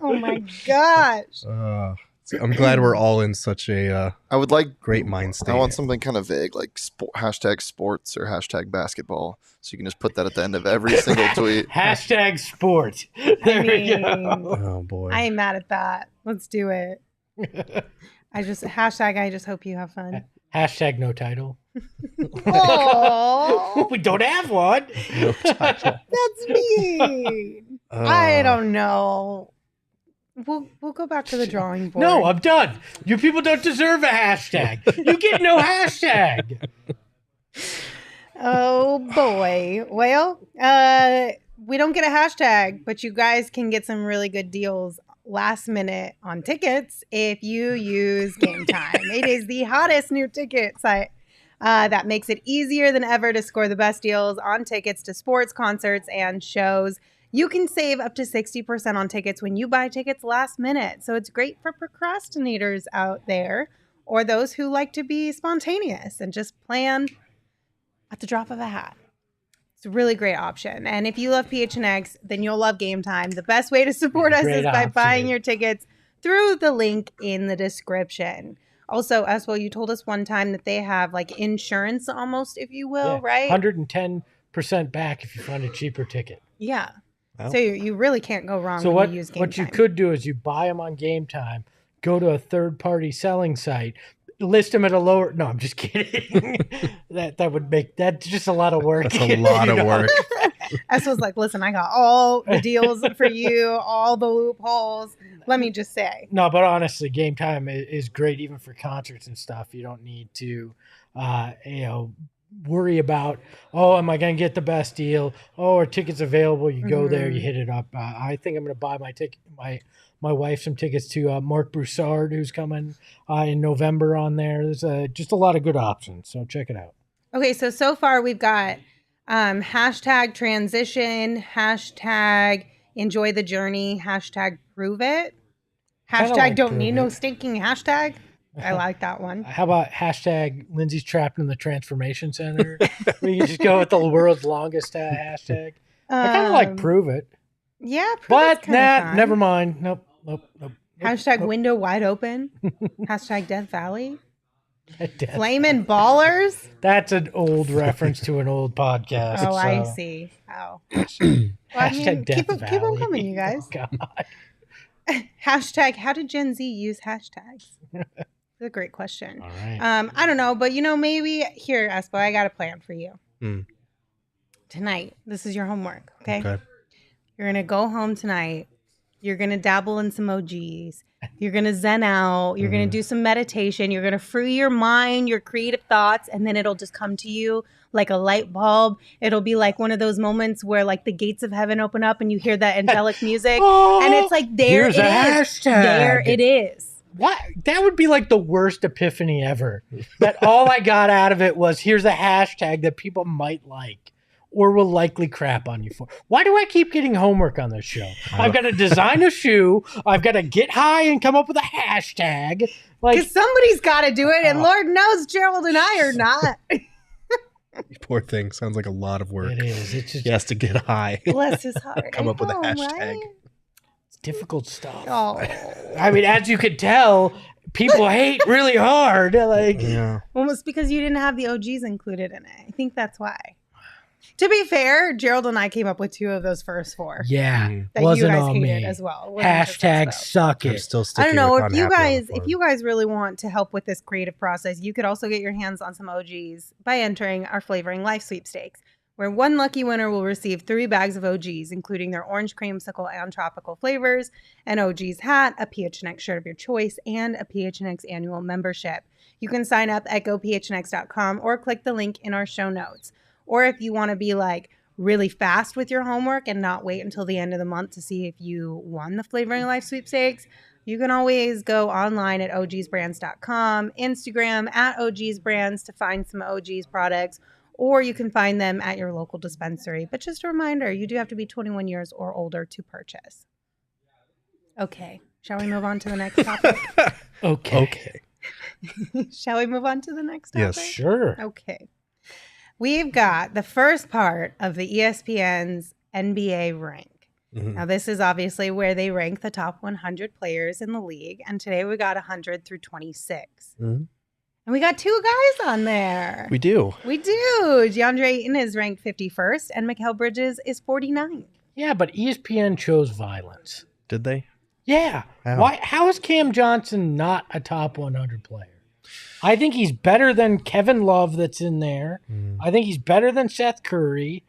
Oh my gosh. I'm glad we're all in such a I would like. great mind state. I want something kind of vague, like hashtag sports or hashtag basketball, so you can just put that at the end of every single tweet. Hashtag sport. There we go. Oh boy. I ain't mad at that. Let's do it. I just hope you have fun. Hashtag no title. Oh, We don't have one. No title. that's mean. I don't know. We'll go back to the drawing board. No, I'm done. You people don't deserve a hashtag. You get no hashtag. Oh boy. Well, we don't get a hashtag, but you guys can get some really good deals last minute on tickets if you use Game Time. It is the hottest new ticket site that makes it easier than ever to score the best deals on tickets to sports, concerts, and shows. You can save up to 60% on tickets when you buy tickets last minute. So it's great for procrastinators out there or those who like to be spontaneous and just plan at the drop of a hat. It's a really great option. And if you love PHNX, then you'll love Game Time. The best way to support us Great is by option. buying your tickets through the link in the description. Also, as well, you told us one time that they have like insurance almost, if you will, Yeah, right? 110% back if you find a cheaper ticket. Yeah. Wow. So you really can't go wrong So when you use Game what you Time. could do is you buy them on Game Time, go to a third-party selling site, list them at a lower. No, I'm just kidding. that would make that's just a lot of work. That's a lot of work. S was like, listen, I got all the deals for you, all the loopholes. Let me just say. No, but honestly, Game Time is great even for concerts and stuff. You don't need to, worry about, oh, am I going to get the best deal? Oh, are tickets available? You go there, you hit it up. I think I'm going to buy my wife some tickets to Mark Broussard, who's coming in November on there. There's just a lot of good options, so check it out. Okay, so far we've got hashtag transition, hashtag enjoy the journey, hashtag prove it, hashtag like don't prove need it. no stinking hashtag. I like that one. How about hashtag Lindsay's trapped in the transformation center? We can just go with the world's longest hashtag. I kind of like prove it. Yeah, prove But it's kinda fun. never mind. Nope. Hashtag window wide open. Hashtag Death Valley. Death. Flamin' ballers. That's an old reference to an old podcast. Oh, I so. see. Oh. Hashtag keep Death on Valley. coming, you guys. Oh, God. Hashtag how did Gen Z use hashtags? That's a great question. All right. I don't know, but maybe here, Espo, I got a plan for you. Tonight, this is your homework, okay? You're gonna go home tonight. You're gonna dabble in some OGs. You're gonna zen out. You're gonna do some meditation. You're gonna free your mind, your creative thoughts, and then it'll just come to you like a light bulb. It'll be like one of those moments where like the gates of heaven open up and you hear that angelic music, and it's like there Here's it a is. hashtag. There it is. What? That would be like the worst epiphany ever. That all I got out of it was here's a hashtag that people might like or will likely crap on you for. Why do I keep getting homework on this show? I've got to design a shoe. I've got to get high and come up with a hashtag. Like Because somebody's got to do it, and Lord knows Gerald and I are not. Poor thing. Sounds like a lot of work. it is. It's just He has to get high. Bless his heart. Come I up with a know, hashtag. right? difficult stuff. Oh. I mean, as you could tell, people hate really hard. Like, Yeah. Well, it's because you didn't have the OGs included in it. I think that's why. To be fair, Gerald and I came up with 2 of those first 4 yeah, that wasn't you guys on hated me. as well. It wasn't just us, Hashtag though. suck I'm it. still I sticking don't know with if you unhappy on the guys floor. really want to help with this creative process, you could also get your hands on some OGs by entering our Flavoring Life sweepstakes, where one lucky winner will receive 3 bags of OGs, including their orange creamsicle and tropical flavors, an OG's hat, a PHNX shirt of your choice, and a PHNX annual membership. You can sign up at gophnx.com or click the link in our show notes. Or if you want to be like really fast with your homework and not wait until the end of the month to see if you won the Flavoring Life sweepstakes, you can always go online at ogsbrands.com, Instagram at ogsbrands to find some OGs products, or you can find them at your local dispensary. But just a reminder, you do have to be 21 years or older to purchase. Okay, shall we move on to the next topic? Okay. Shall we move on to the next topic? Yes. Sure. Okay. We've got the first part of the ESPN's NBA rank. Mhm. Now, this is obviously where they rank the top 100 players in the league. And today we got 100 through 26. Mhm. And we got 2 guys on there. We do. We do. DeAndre Ayton is ranked 51st and Mikal Bridges is 49th. Yeah, but ESPN chose violence. Did they? Yeah. How? Why? How is Cam Johnson not a top 100 player? I think he's better than Kevin Love that's in there. I think he's better than Seth Curry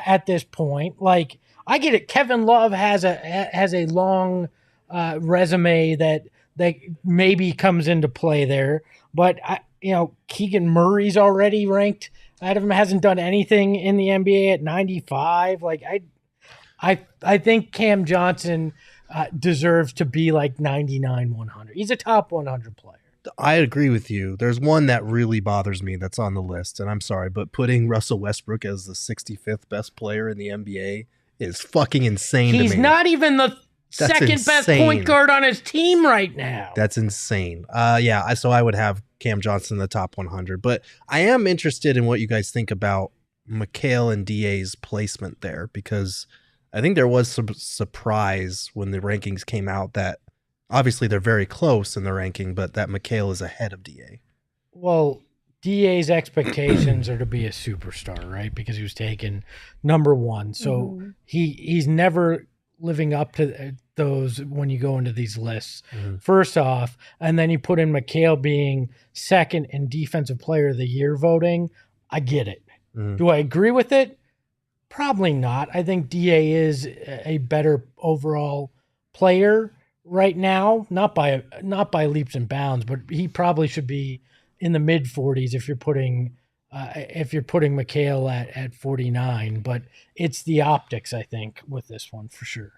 at this point. Like, I get it. Kevin Love has a long resume that maybe comes into play there. But, Keegan Murray's already ranked out of him, hasn't done anything in the NBA at 95. Like, I think Cam Johnson deserves to be like 99, 100. He's a top 100 player. I agree with you. There's one that really bothers me that's on the list, and I'm sorry, but putting Russell Westbrook as the 65th best player in the NBA is fucking insane to me. He's not even the second best insane. point guard on his team right now. That's insane. So I would have Cam Johnson in the top 100, but I am interested in what you guys think about Mikal and DA's placement there, because I think there was some surprise when the rankings came out that obviously they're very close in the ranking, but that Mikal is ahead of DA. Well, DA's expectations are to be a superstar, right? Because he was taken number 1. So he's never living up to those when you go into these lists. First off, and then you put in Mikal being second in defensive player of the year voting. I get it. Do I agree with it? Probably not. I think DA is a better overall player right now, not by leaps and bounds, but he probably should be in the mid 40s if you're putting if you're putting McHale at 49, but it's the optics, I think, with this one for sure.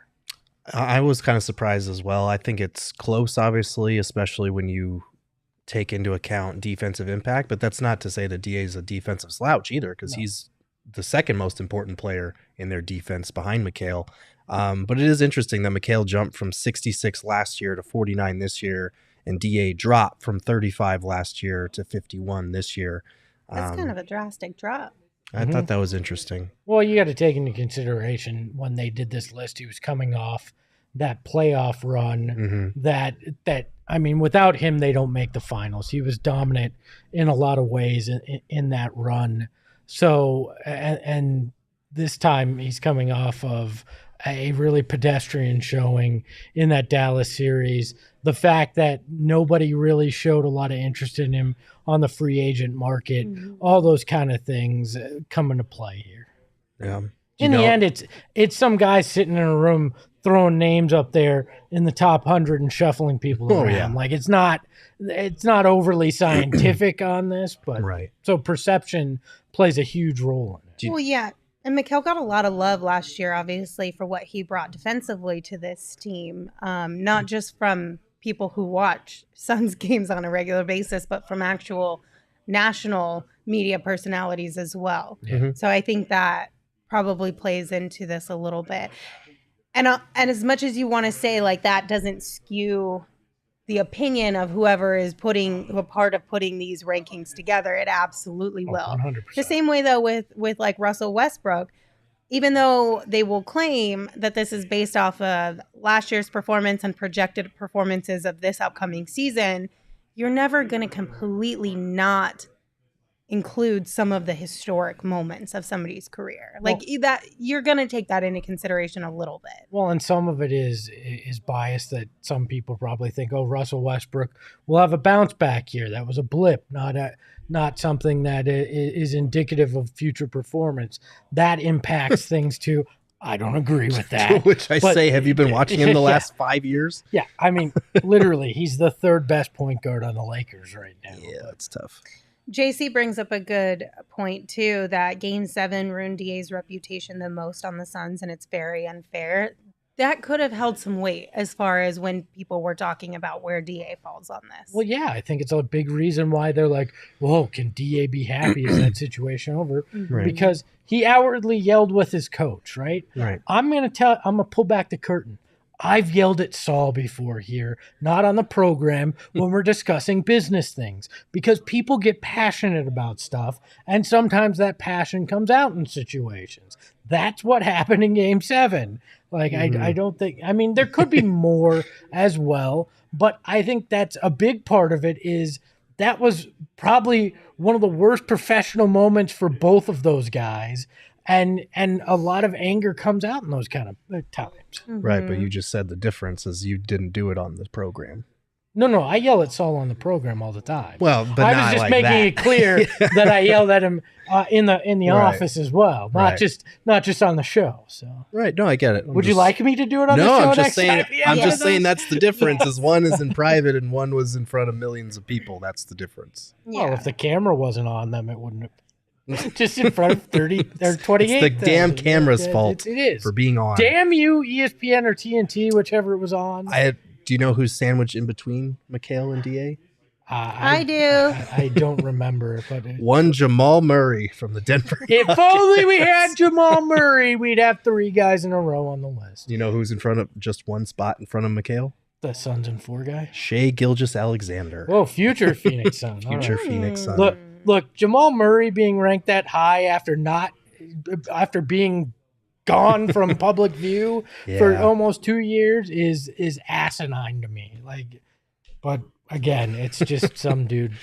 I was kind of surprised as well. I think it's close, obviously, especially when you take into account defensive impact, but that's not to say that DA is a defensive slouch either, because he's the second most important player in their defense behind McHale. But it is interesting that McHale jumped from 66 last year to 49 this year, and DA dropped from 35 last year to 51 this year. That's kind of a drastic drop. I thought that was interesting. Well, you got to take into consideration when they did this list, he was coming off that playoff run that I mean, without him, they don't make the finals. He was dominant in a lot of ways in that run. So, and this time he's coming off of a really pedestrian showing in that Dallas series. The fact that nobody really showed a lot of interest in him on the free agent market, all those kind of things come into play here. Yeah. In the end, it's some guy sitting in a room throwing names up there in the top 100 and shuffling people around. Yeah. Like it's not overly scientific on this, but so perception plays a huge role in it. Well, yeah. And McHale got a lot of love last year, obviously, for what he brought defensively to this team, not just from people who watch Suns games on a regular basis, but from actual national media personalities as well. So I think that probably plays into this a little bit. And as much as you want to say like that doesn't skew the opinion of whoever is a part of putting these rankings together, it absolutely will. 100%. The same way though with like Russell Westbrook, even though they will claim that this is based off of last year's performance and projected performances of this upcoming season, you're never going to completely not include some of the historic moments of somebody's career. Like that, you're going to take that into consideration a little bit. Well, and some of it is bias that some people probably think, oh, Russell Westbrook will have a bounce back year. That was a blip, not something that is indicative of future performance. That impacts things too. I don't agree with that. Which say, have you been watching him the last 5 years? Yeah, I mean, literally, he's the third best point guard on the Lakers right now. Yeah, that's tough. JC brings up a good point, too, that Game 7 ruined DA's reputation the most on the Suns, and it's very unfair. That could have held some weight as far as when people were talking about where DA falls on this. Well, yeah, I think it's a big reason why they're like, whoa, can DA be happy? Is that situation over? Right. Because he outwardly yelled with his coach, right? Right. I'm going to pull back the curtain. I've yelled at Saul before here, not on the program, when we're discussing business things, because people get passionate about stuff, and sometimes that passion comes out in situations. That's what happened in Game 7. Like, I don't think, I mean, there could be more as well, but I think that's a big part of it is that was probably one of the worst professional moments for both of those guys. And a lot of anger comes out in those kind of times. Right, but you just said the difference is you didn't do it on the program. No, I yell at Saul on the program all the time. Well, but I not was just like making that. it clear that I yelled at him in the office as well, not just on the show. So right, no, I get it. Would you like me to do it on the show? No, I'm just next saying. time? I'm just saying that's the difference. Is one is in private and one was in front of millions of people. That's the difference. Well, if the camera wasn't on them, it wouldn't have. Just in front of 30 or 28. It's the damn camera's fault. It is for being on. Damn you, ESPN or TNT, whichever it was on. Do you know who's sandwiched in between McHale and DA? I do. I don't remember, but one Jamal Murray from the Denver. If only we had Jamal Murray, we'd have 3 guys in a row on the list. You know who's in front of just one spot in front of McHale? The Suns and 4 guy. Shai Gilgeous-Alexander. Whoa, future Phoenix Sun. Future Phoenix Sun. Look, Jamal Murray being ranked that high after being gone from public view for almost 2 years is asinine to me. Like, but again, it's just some dude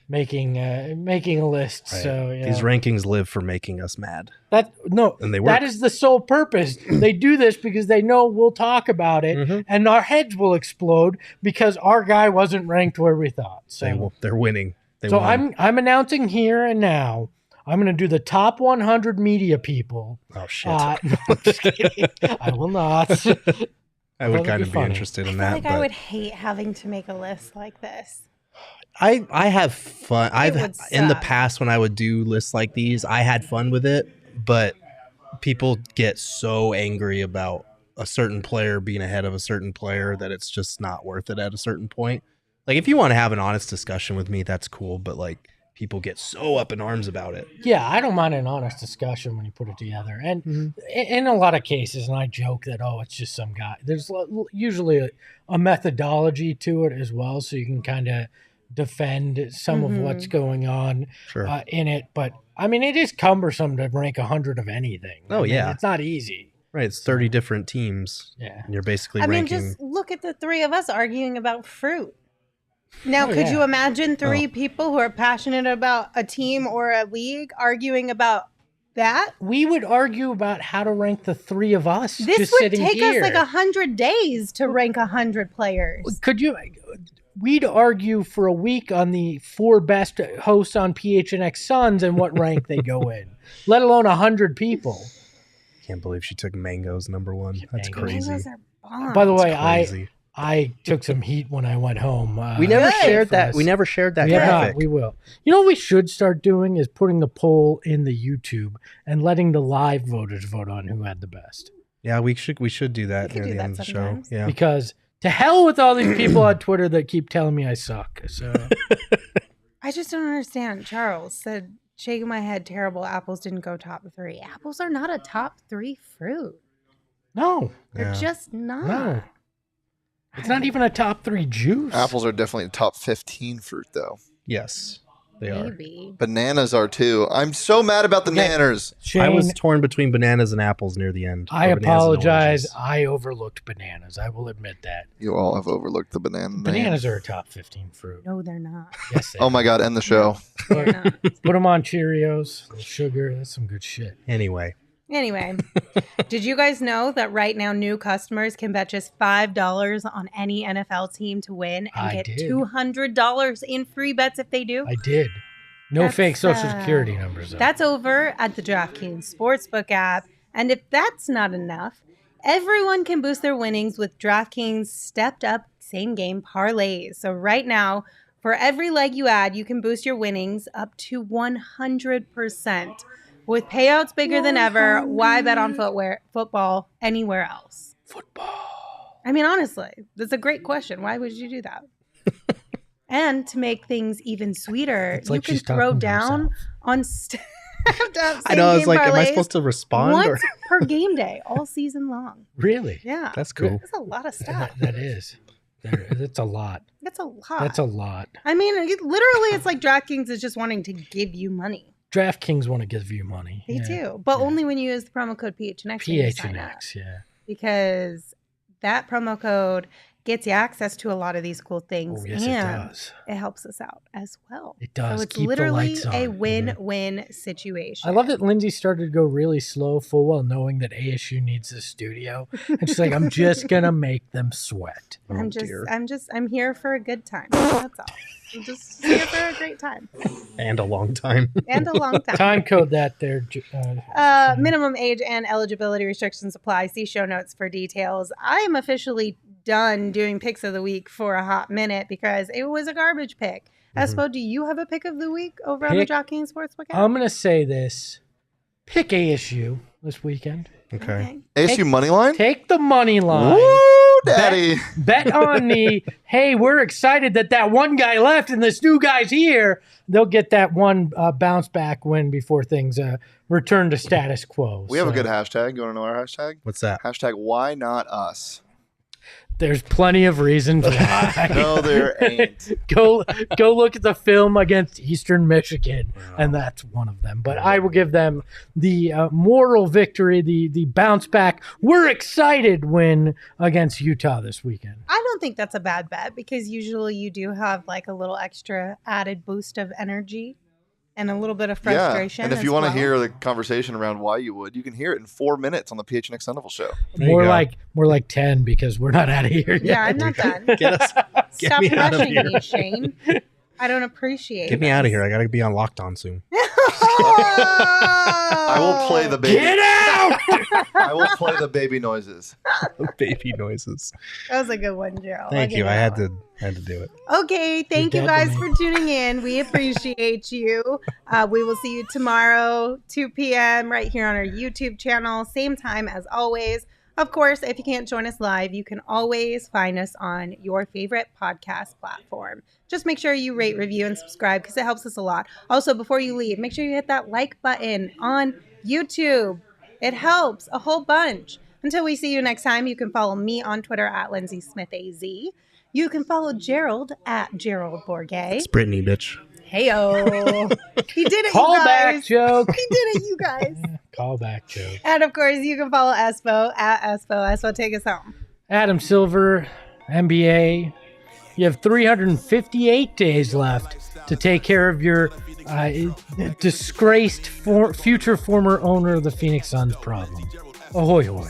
making a list. Right. So these rankings live for making us mad. And they work. That is the sole purpose. They do this because they know we'll talk about it, and our heads will explode because our guy wasn't ranked where we thought. So they're winning. I'm announcing here and now. I'm going to do the top 100 media people. Oh shit! No, I'm just kidding. I will not. I would kind of be interested in that. I would hate having to make a list like this. I have fun. I've would in the suck. past when I would do lists like these, I had fun with it, but people get so angry about a certain player being ahead of a certain player that it's just not worth it at a certain point. Like if you want to have an honest discussion with me, that's cool, but like people get so up in arms about it. Yeah, I don't mind an honest discussion when you put it together. And in a lot of cases, and I joke that, it's just some guy. There's usually a methodology to it as well, so you can kind of defend some of what's going on in it. But, I mean, it is cumbersome to rank 100 of anything. Oh, yeah. It's not easy. Right, it's 30 different teams. Yeah. And you're basically I mean, ranking. just look at the three of us arguing about fruit. Now, could yeah. you imagine three people who are passionate about a team or a league arguing about that? We would argue about how to rank the three of us This just would sitting take here. us like 100 days to rank 100 players. Could you? We'd argue for a week on the 4 best hosts on PHNX Suns and what rank they go in, let alone 100 people. Can't believe she took mangoes number 1. That's crazy. Mangoes are bomb. By the way, Crazy. I took some heat when I went home. We never Good. shared for that. us. We never shared that We have graphic. not. We will. You know what we should start doing is putting the poll in the YouTube and letting the live voters vote on who had the best. Yeah, we should do that We could near do the that end of the show. sometimes. Yeah. Because to hell with all these people on Twitter that keep telling me I suck. So I just don't understand. Charles said, shaking my head, terrible. Apples didn't go top 3. Apples are not a top 3 fruit. no, They're Yeah. just not. no. It's not even a top 3 juice. Apples are definitely a top 15 fruit, though. Yes, they are. Maybe. Bananas are too. I'm so mad about the nanners. Shane, I was torn between bananas and apples near the end. I or bananas and apologize. oranges. I overlooked bananas. I will admit that. You all have overlooked the banana. Bananas name. are a top 15 fruit. No, they're not. Yes, they Oh my God! End the show. They're not. Put them on Cheerios, a little sugar. That's some good shit. Anyway, Anyway, did you guys know that right now new customers can bet just $5 on any NFL team to win and I get did. $200 in free bets if they do? I did. No That's, fake social security numbers. Though. That's over at the DraftKings Sportsbook app. And if that's not enough, everyone can boost their winnings with DraftKings stepped up same game parlays. So right now, for every leg you add, you can boost your winnings up to 100%. With payouts bigger than ever, why bet on football anywhere else? football. I mean, honestly, that's a great question. Why would you do that? And to make things even sweeter, It's like you can she's talking throw to down herself. on I know. I was like, am I supposed to respond? Or? once per game day all season long? Really? Yeah, That's cool. that's a lot of stuff. That is. That's a lot. That's a lot. That's a lot. I mean, literally, it's like DraftKings is just wanting to give you money. DraftKings want to give you money. They Yeah. do, but Yeah. only when you use the promo code PHNX. when you sign up. PHNX, yeah. Because that promo code gets you access to a lot of these cool things, Oh, yes, it and does. it helps us out as well. It does. So it's Keep the literally lights on. a win-win situation. I love that Lindsay started to go really slow, full well knowing that ASU needs a studio. And she's like, I'm just going to make them sweat. I'm dear. I'm here for a good time. That's all. I'm just here for a great time And a long time. and a long time. Time code that there. Minimum age and eligibility restrictions apply. See show notes for details. I am officially done doing picks of the week for a hot minute because it was a garbage pick. Espo, do you have a pick of the week over on the Pick- DraftKings Sportsbook app? I'm going to say this. Pick ASU this weekend. Okay. ASU money line. Take the money line. Woo, daddy. Bet on the, hey, we're excited that one guy left and this new guy's here. They'll get that one bounce back win before things return to status quo. We have a So good hashtag. You want to know our hashtag? What's that? Hashtag why not us? There's plenty of reasons why. No, there ain't. Go look at the film against Eastern Michigan, and that's one of them. But I will give them the moral victory, the bounce back. We're excited win against Utah this weekend. I don't think that's a bad bet because usually you do have like a little extra added boost of energy and a little bit of frustration. Yeah, and if as you want to well. hear the conversation around why you would, you can hear it in 4 minutes on the PHNX Sunderville show. There you More go. like 10 because we're not out of here yet. Yeah, I'm not done. Get us. Get Stop me out of rushing here. me, Shane. I don't appreciate Get me this. out of here. I got to be on Locked On soon. I will play the baby. Get out! I will play the baby noises. Baby noises. That was a good one, Gerald. Thank I'll you. give I had that one. to do it. Okay, thank you dead to guys me. for tuning in. We appreciate you. We will see you tomorrow, 2 p.m. right here on our YouTube channel. Same time as always. Of course, if you can't join us live, you can always find us on your favorite podcast platform. Just make sure you rate, review, and subscribe because it helps us a lot. Also, before you leave, make sure you hit that like button on YouTube. It helps a whole bunch. Until we see you next time, you can follow me on Twitter at Lindsay Smith AZ. You can follow Gerald at Gerald Bourget. It's Britney, bitch. Heyo. He did it, Call you back guys. joke. He did it, you guys. Callback joke. And of course, you can follow Espo at Espo. Espo, take us home. Adam Silver, NBA. You have 358 days left to take care of your disgraced future former owner of the Phoenix Suns problem. Ahoy, hoy.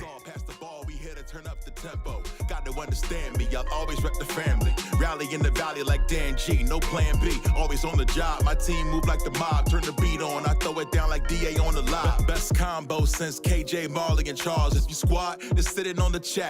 Got to understand me, I'll always rep the family. Rally in the valley like Dan G, no plan B. Always on the job, my team move like the mob. Turn the beat on, I throw it down like DA on the live. Best combo since KJ, Marley, and Charles. If you squad, just sitting on the chat.